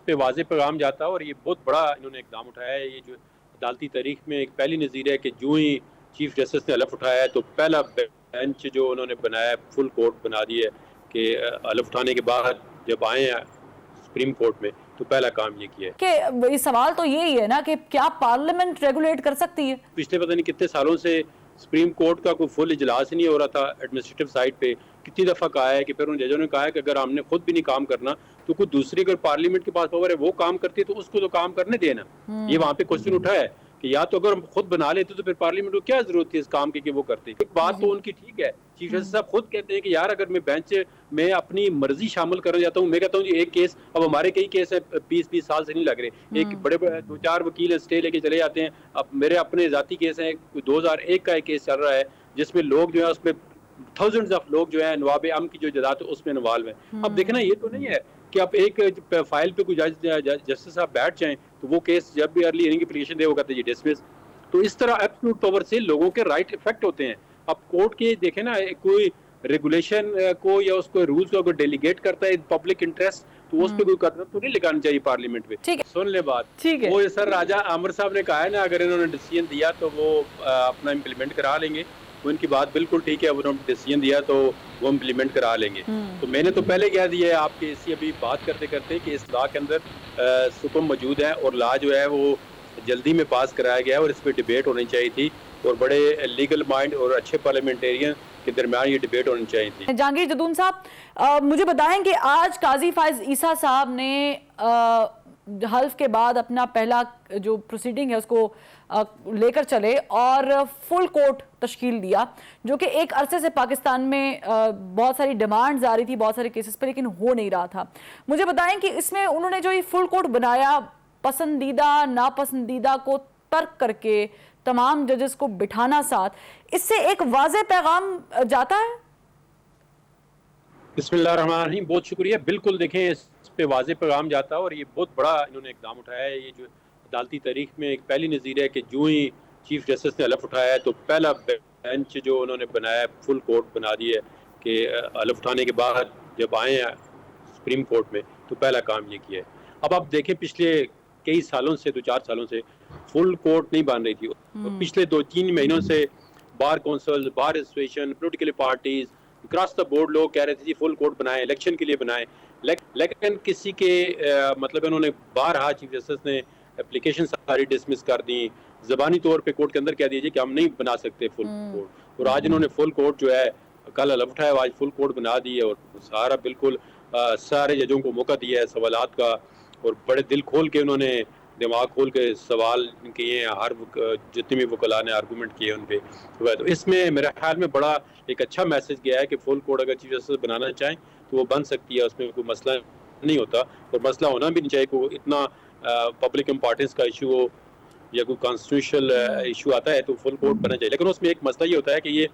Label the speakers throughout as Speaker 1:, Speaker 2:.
Speaker 1: पे वाज़ेह पैगाम जाता है और ये बहुत बड़ा इन्होंने इक़दाम उठाया है। ये जो अदालती तारीख में एक पहली नज़ीर है कि जो ही चीफ जस्टिस ने हलफ उठाया है तो पहला बेंच जो उन्होंने बनाया है फुल कोर्ट बना दी है कि हलफ उठाने के बाद जब आए हैं सुप्रीम कोर्ट में तो पहला काम ये किया है
Speaker 2: कि सवाल तो यही है ना कि क्या पार्लियामेंट रेगुलेट कर सकती है?
Speaker 1: पिछले पता नहीं कितने सालों से सुप्रीम कोर्ट का कोई फुल इजलास नहीं हो रहा था एडमिनिस्ट्रेटिव साइड पे। कितनी दफ़ा कहा है कि फिर उन जजों ने कहा है कि अगर हमने खुद भी नहीं काम करना तो कोई दूसरी अगर पार्लियामेंट के पास पावर है वो काम करती है तो उसको तो काम करने देना। ये वहाँ पे क्वेश्चन उठा है कि या तो अगर हम खुद बना लेते तो फिर पार्लियामेंट को क्या जरूरत थी इस काम की कि वो करते। एक बात तो उनकी ठीक है, चीफ जस्टिस साहब खुद कहते हैं कि यार अगर मैं बेंच में अपनी मर्जी शामिल कर जाता हूँ, मैं कहता हूँ जी एक केस, अब हमारे कई केस है 20-20 साल से नहीं लग रहे, एक बड़े बड़े 2-4 वकील स्टे लेके चले जाते हैं। अब मेरे अपने जाती केस हैं, 2001 का एक केस चल रहा है जिसमें लोग जो है उसमें थाउजेंड्स ऑफ लोग जो है नवाब आम की जो जदात है उसमें इन्वॉल्व है। अब देखना ये तो नहीं है कि आप एक फाइल पे कोई जस्टिस साहब बैठ जाएं तो वो केस जब भी अर्ली हियरिंग एप्लीकेशन दे वो कहते हैं जी डिसमिस। तो इस तरह एब्सोल्यूट पावर से लोगों के राइट इफेक्ट होते हैं। अब कोर्ट के देखे ना कोई रेगुलेशन को या उसको रूल्स को अगर डेलीगेट करता है पब्लिक इंटरेस्ट तो उस पर कोई कदम तो नहीं लगानी चाहिए पार्लियामेंट में। सुन ले बात, वो सर राजा आमिर साहब ने कहा है ना अगर इन्होंने डिसीजन दिया तो वो अपना इम्प्लीमेंट करा लेंगे। उनकी बात बिल्कुल ठीक है, उन्होंने डिसीजन दिया तो वो इम्प्लीमेंट करा लेंगे। तो मैंने तो पहले कह दिया है आपके इसी अभी बात करते करते कि इस लॉ के अंदर सुकून मौजूद है और लॉ जो है वो जल्दी में पास कराया गया और इस पर डिबेट होनी चाहिए थी और बड़े लीगल माइंड और अच्छे पार्लियामेंटेरियन के दरमियान ये डिबेट होनी चाहिए थी।
Speaker 2: जहांगीर जदून साहब मुझे बताएं कि आज काजी फाइज ईसा साहब ने हल्फ के बाद अपना पहला जो प्रोसीडिंग है उसको लेकर चले और फुल कोर्ट तश्कील दिया, जो कि एक अरसे से पाकिस्तान में बहुत सारी डिमांड्स आ रही थी बहुत सारे केसेस पे, लेकिन हो नहीं रहा था। मुझे बताएं कि इसमें उन्होंने जो ये फुल कोर्ट बनाया, पसंदीदा नापसंदीदा को तर्क करके तमाम जजेस को बिठाना साथ, इससे एक वाज़ेह पैगाम जाता है?
Speaker 1: बिस्मिल्लाहिर्रहमानिर्रहीम, बहुत शुक्रिया। बिल्कुल देखें इस पे वाज़ेह पैगाम जाता है और ये बहुत बड़ा इन्होंने इक़दाम उठाया है। ये जो अदालती तारीख में एक पहली नज़ीर है कि जो ही चीफ जस्टिस ने हलफ उठाया है तो पहला बेंच जो उन्होंने बनाया है फुल कोर्ट बना दी है कि हलफ उठाने के बाद जब आए हैं सुप्रीम कोर्ट में तो पहला काम ये किया है। अब आप देखें पिछले कई सालों से 2-4 सालों से फुल कोर्ट नहीं बन रही थी। तो पिछले 2-3 महीनों से bar council, bar association, political parties cross the board लोग कह रहे थे जी फुल कोर्ट बनाए, इलेक्शन के लिए बनाए, लेकिन किसी के मतलब इन्होंने बारहा चीफ जस्टिस ने एप्लीकेशन सारी डिसमिस कर दी, ज़बानी तौर पे कोर्ट के अंदर कह दीजिए कि हम नहीं बना सकते फुल कोर्ट। और आज इन्होंने फुल कोर्ट जो है कल हलफ उठाया, आज फुल कोर्ट बना दी है और सारा बिल्कुल सारे जजों को मौका दिया है सवालात का और बड़े दिल खोल के उन्होंने दिमाग खोल के सवाल किए हैं। हर जितने भी वकला ने आर्गूमेंट किए उन पे तो इसमें मेरे ख्याल में बड़ा एक अच्छा मैसेज गया है कि फुल कोर्ट अगर चीफ जस्टिस बनाना चाहें तो वो बन सकती है, उसमें कोई मसला नहीं होता और मसला होना भी नहीं चाहिए। कोई इतना पब्लिक इम्पोर्टेंस का इशू हो या कोई कॉन्स्टिट्यूशनल इशू आता है तो फुल कोर्ट बनना चाहिए। लेकिन उसमें एक मसला ये होता है कि ये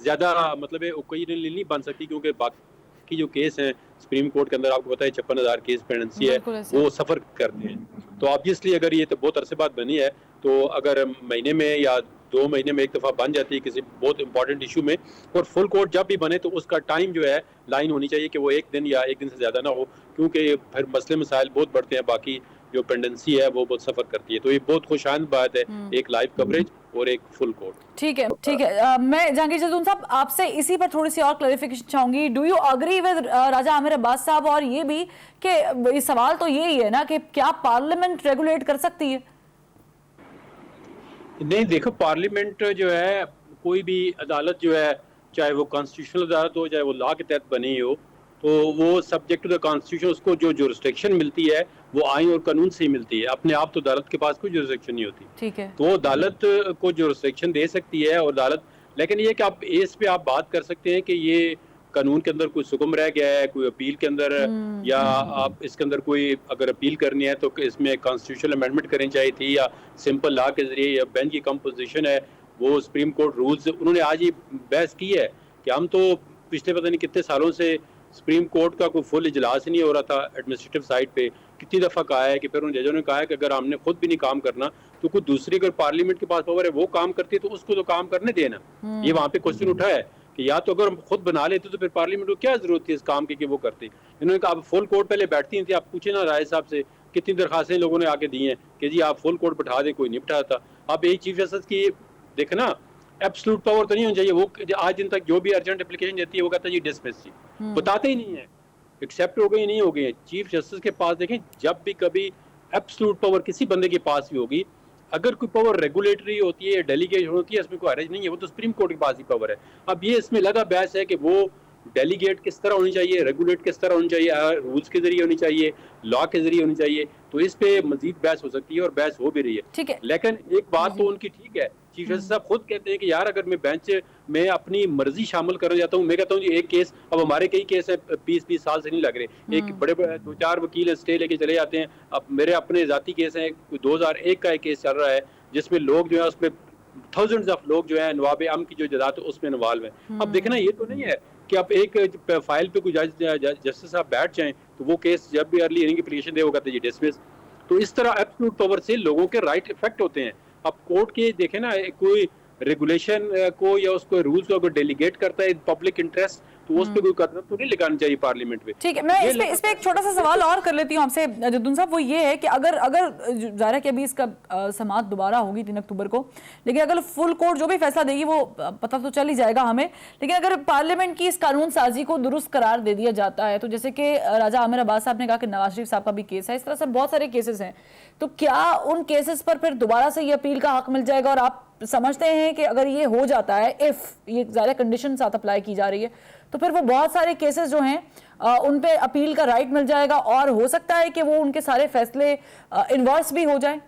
Speaker 1: ज़्यादा मतलब नहीं बन सकती क्योंकि बाकी जो केस हैं सुप्रीम कोर्ट के अंदर आपको पता है 56,000 केस पेंडेंसी है, वो सफ़र करते हैं। तो ऑब्वियसली अगर ये तो बहुत अरसे बाद बनी है तो अगर महीने में या 2 महीने में एक दफ़ा बन जाती है किसी बहुत इंपॉर्टेंट इशू में और फुल कोर्ट जब भी बने तो उसका टाइम जो है लाइन होनी चाहिए कि वो 1 दिन या 1 दिन से ज़्यादा ना हो, क्योंकि फिर मसले मसाइल बहुत बढ़ते हैं, बाकी जो पेंडेंसी है वो बहुत सफ़र करती है। तो ये बहुत खुशाइंद बात है, एक लाइव कवरेज और एक फुल कोर्ट।
Speaker 2: ठीक है। मैं जहांगीर जदून साहब आपसे इसी पर थोड़ी सी और क्लैरिफिकेशन चाहूंगी। डू यू अग्री विद राजा आमिर अब्बास साहब और ये भी कि सवाल तो यही है ना कि क्या पार्लियामेंट रेगुलेट कर सकती है?
Speaker 1: नहीं, देखो पार्लियामेंट जो है कोई भी अदालत जो है चाहे वो कॉन्स्टिट्यूशनल अदालत हो चाहे वो लॉ के तहत बनी हो तो वो सब्जेक्ट टू द कॉन्स्टिट्यूशन, उसको जो जुरिस्डिक्शन मिलती है वो आइन और कानून से ही मिलती है। अपने आप तो अदालत के पास कोई जुरिस्डिक्शन नहीं होती।
Speaker 2: ठीक है।
Speaker 1: तो अदालत को जुरिस्डिक्शन दे सकती है और अदालत, लेकिन ये कि आप इस पे आप बात कर सकते हैं कि ये कानून के अंदर कोई सुगम रह गया है, कोई अपील के अंदर या आप इसके अंदर कोई अगर अपील करनी है तो इसमें कॉन्स्टिट्यूशनल अमेंडमेंट करनी चाहिए थी या सिंपल लॉ के जरिए या बेंच की कंपोजिशन है वो सुप्रीम कोर्ट रूल्स। उन्होंने आज ही बहस की है कि हम तो पिछले पता नहीं कितने सालों से सुप्रीम कोर्ट का कोई फुल इजलास नहीं हो रहा था एडमिनिस्ट्रेटिव साइड पे। कितनी दफ़ा कहा है कि फिर उन जजों ने कहा है कि अगर हमने खुद भी नहीं काम करना तो कोई दूसरी अगर पार्लियामेंट के पास पावर है वो काम करती है तो उसको तो काम करने देना। ये वहाँ पे क्वेश्चन उठा है कि या तो अगर हम खुद बना लेते तो फिर पार्लियामेंट को क्या जरूरत थी इस काम की कि वो करते। इन्होंने कहा आप फुल कोर्ट पहले बैठती थी, आप पूछे ना राय साहब से कितनी दरखास्तें लोगों ने आके दी हैं कि जी आप फुल कोर्ट बैठा दें, कोई नहीं बैठाता। अब यही चीफ जस्टिस की देखना एब्सोल्यूट पावर तो नहीं होनी चाहिए, वो आज दिन तक जो भी अर्जेंट एप्लीकेशन देती है वो कहता है जी डिसमिस जी, बताते ही नहीं है एक्सेप्ट हो गई नहीं हो गई। चीफ जस्टिस के पास देखें जब भी कभी एब्सोल्यूट पावर किसी बंदे के पास भी होगी, अगर कोई पावर रेगुलेटरी होती है, डेलीगेशन होती है, इसमें कोई हर्ज नहीं है, वो तो सुप्रीम कोर्ट के पास ही पावर है। अब ये इसमें लगा बहस है कि वो डेलीगेट किस तरह होनी चाहिए, रेगुलेट किस तरह होनी चाहिए, रूल्स के जरिए होनी चाहिए, लॉ के जरिए होनी चाहिए, तो इस पे मजीद बहस हो सकती है और बहस हो भी रही है।
Speaker 2: ठीक है,
Speaker 1: लेकिन एक बात तो उनकी ठीक है, चीफ जस्टिस साहब खुद कहते हैं कि यार अगर मैं बेंच में अपनी मर्जी शामिल कर जाता हूँ, मैं कहता हूँ जी एक केस, अब हमारे कई केस है 20-20 साल से नहीं लग रहे, एक बड़े 2-4 वकील स्टे लेके चले जाते हैं। अब मेरे अपने जाती केस हैं, 2001 का एक केस चल रहा है जिसमें लोग जो है उसमें थाउजेंड्स ऑफ लोग जो है नवाब आम की जो जदात है उसमें इन्वॉल्व है। अब देखना ये तो नहीं है कि आप एक फाइल पे कोई जस्टिस साहब बैठ जाएं तो वो केस जब भी अर्ली हियरिंग एप्लीकेशन दे वो कहते हैं जी डिसमिस। तो इस तरह एब्सोल्यूट पावर से लोगों के राइट इफेक्ट होते हैं। अब कोर्ट के देखें ना, कोई रेगुलेशन को या उसको रूल्स को अगर डेलीगेट करता है पब्लिक इंटरेस्ट तो उस पर कोई कदम तो नहीं लगानी चाहिए पार्लियामेंट में।
Speaker 2: ठीक है, मैं इस पे एक छोटा सा सवाल और कर लेती हूँ आपसे जद्दुन साहब, वो ये है कि अगर ज़ाहिर है कि अभी इसका समाअत दोबारा होगी 3 अक्टूबर को, लेकिन अगर फुल कोर्ट जो भी फैसला देगी वो पता तो चल ही जाएगा हमें, लेकिन अगर पार्लियामेंट की इस कानून साजी को दुरुस्त करार दे दिया जाता है, तो जैसे कि राजा आमिर अब्बास साहब ने कहा कि नवाज शरीफ साहब का भी केस है, इस तरह से बहुत सारे केसेस हैं, तो क्या उन केसेस पर फिर दोबारा से ये अपील का हक मिल जाएगा? और आप समझते हैं कि अगर ये हो जाता है, इफ ये ज़्यादा कंडीशन साथ अप्लाई की जा रही है, तो फिर वो बहुत सारे केसेस जो हैं उन पे अपील का राइट मिल जाएगा और हो सकता है कि वो उनके सारे फैसले इन्वर्स भी हो जाए?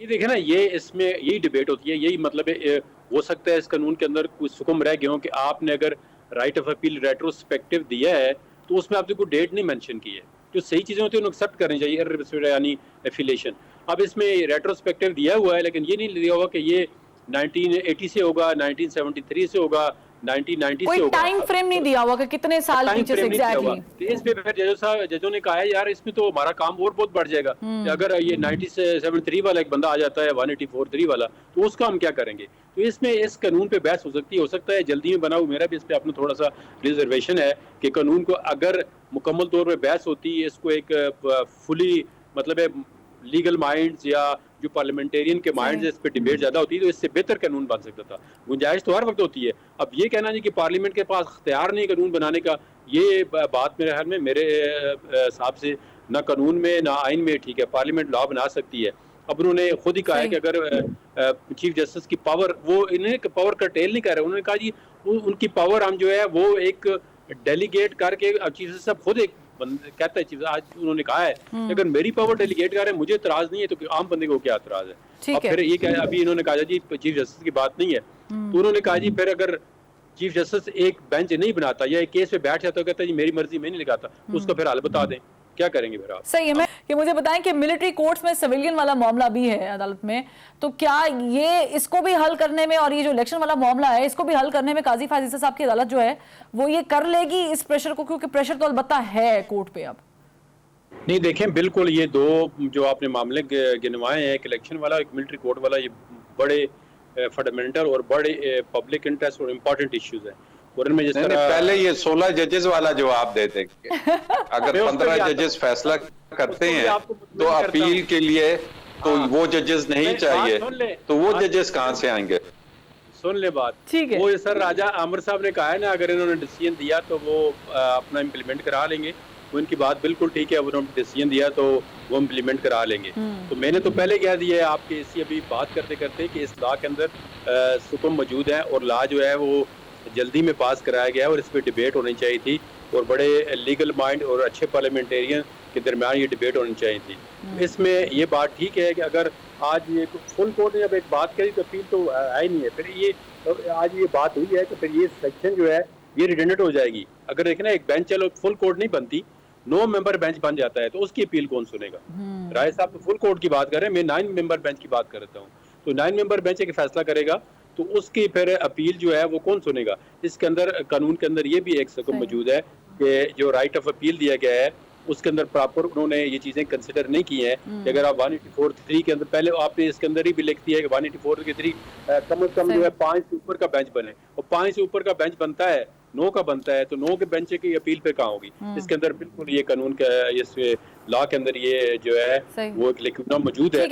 Speaker 1: ये देखें ना, ये इसमें यही डिबेट होती है, यही मतलब है, हो सकता है इस कानून के अंदर कुछ हुक्म रह गए हो कि आपने अगर राइट ऑफ अपील रेट्रोस्पेक्टिव दिया है तो उसमें आपने कोई डेट नहीं मेंशन की है। जो सही चीज़ें होती हैं उन्हें एक्सेप्ट करनी चाहिए, यानी एफिलेशन। अब इसमें रेट्रोस्पेक्टिव दिया हुआ है लेकिन ये नहीं दिया हुआ कि ये 1980 से होगा, 1973 से होगा, 1990 से होगा।
Speaker 2: टाइम फ्रेम नहीं दिया हुआ कि कितने साल पीछे से एग्जैक्टली।
Speaker 1: तो इस पे फिर जजों ने कहा है यार इसमें तो हमारा काम और बहुत बढ़ जाएगा, अगर ये 1973 वाला एक बंदा आ जाता है 1843 वाला तो उसका हम क्या करेंगे। तो इसमें इस कानून पे बहस हो सकती है, हो सकता है जल्दी में बना हुआ, मेरा भी इस पे अपना थोड़ा सा रिजर्वेशन है कि कानून को अगर मुकम्मल तौर पर बहस होती है, इसको एक फुली मतलब लीगल माइंड्स या जो पार्लियामेंटेरियन के माइंड्स इस पे डिबेट ज्यादा होती है तो इससे बेहतर कानून बन सकता था। गुंजाइश तो हर वक्त होती है। अब ये कहना नहीं कि पार्लियामेंट के पास इख्तियार नहीं कानून बनाने का, ये बात मेरे ख्याल में मेरे हिसाब से ना कानून में ना आइन में ठीक है। पार्लियामेंट लॉ बना सकती है। अब उन्होंने खुद ही कहा है कि अगर चीफ जस्टिस की पावर, वो इन्हें पावर कर्टेल नहीं कर रहे, उन्होंने कहा जी उनकी पावर हम जो है वो एक डेलीगेट करके, चीफ जस्टिस साहब खुद एक कहता है चीफ, आज उन्होंने कहा है अगर मेरी पावर डेलीगेट कर रहे हैं मुझे इतराज नहीं है तो आम बंदे को क्या इतराज है। अब फिर ये क्या, अभी इन्होंने कहा जी चीफ जस्टिस की बात नहीं है, तो उन्होंने कहा जी फिर अगर चीफ जस्टिस एक बेंच नहीं बनाता या एक केस पे बैठ जाता, कहता है जी मेरी मर्जी मैं नहीं लगाता, उसका फिर हाल बता दें, क्या करेंगे फिर आप?
Speaker 2: सही है। मैं कि मुझे बताएं कि मिलिट्री कोर्ट्स में सिविलियन वाला मामला भी है अदालत में, तो क्या ये इसको भी हल करने में और ये जो इलेक्शन वाला मामला है इसको भी हल करने में काजी फायज ईसा साहब की अदालत जो है वो ये कर लेगी इस प्रेशर को, क्योंकि प्रेशर तो अलबत्ता है कोर्ट पे? अब
Speaker 1: नहीं देखें, बिल्कुल ये दो जो आपने मामले गिनवाए हैं, एक इलेक्शन वाला एक मिलिट्री कोर्ट वाला, ये बड़े फंडामेंटल और बड़े पब्लिक इंटरेस्ट और इम्पोर्टेंट इश्यूज हैं। और इनमें जिस तरह
Speaker 3: पहले ये 16 जजेस वाला जवाब देते अगर 15 जजेस फैसला करते हैं तो अपील के लिए तो वो जजेस नहीं चाहिए, तो वो जजेस कहाँ से आएंगे?
Speaker 1: सुन ले बात,
Speaker 2: ठीक है।
Speaker 1: वो सर राजा आमिर साहब ने कहा है ना, अगर इन्होंने डिसीजन दिया तो वो अपना इम्प्लीमेंट करा लेंगे, वो इनकी बात बिल्कुल ठीक है, उन्होंने डिसीजन दिया तो वो इम्प्लीमेंट करा लेंगे। तो मैंने तो पहले कह दिया है आपके इसी अभी बात करते करते कि इस लॉ के अंदर सुकून मौजूद है और लॉ जो है वो जल्दी में पास कराया गया और इस पर डिबेट होनी चाहिए थी और बड़े लीगल माइंड और अच्छे पार्लियामेंटेरियन के दरमियान ये डिबेट होनी चाहिए थी। इसमें ये बात ठीक है कि अगर आज ये फुल कोर्ट ने जब एक बात करी तो अपील तो आई नहीं है, फिर ये आज ये बात हुई है तो फिर ये सेक्शन जो है ये रिडेंडेंट हो जाएगी। अगर देखें ना, एक बेंच चलो फुल कोर्ट नहीं बनती, 9 मेंबर बेंच बन जाता है तो उसकी अपील कौन सुनेगा? राय साहब तो फुल कोर्ट की बात कर रहे हैं, मैं 9 मेंबर बेंच की बात कर रहा हूँ। तो 9 मेंबर बेंच एक फैसला करेगा तो उसकी फिर अपील जो है वो कौन सुनेगा? इसके अंदर कानून के अंदर ये भी एक हुक्म मौजूद है कि जो राइट ऑफ अपील दिया गया है उसके अंदर प्रॉपर उन्होंने ये चीजें कंसिडर नहीं की हैं कि अगर आप 184(3) के अंदर, पहले आपने इसके अंदर ही भी लिख दिया है कि 184(3) कम से कम जो है 5 से ऊपर का बेंच बने, और 5 से ऊपर का बेंच बनता है 9 का बनता है, तो 9 के बेंच की अपील पे कहाँ होगी? इसके अंदर बिल्कुल ये कानून का, इस लॉ के अंदर ये जो है वो एक लेकुना मौजूद है।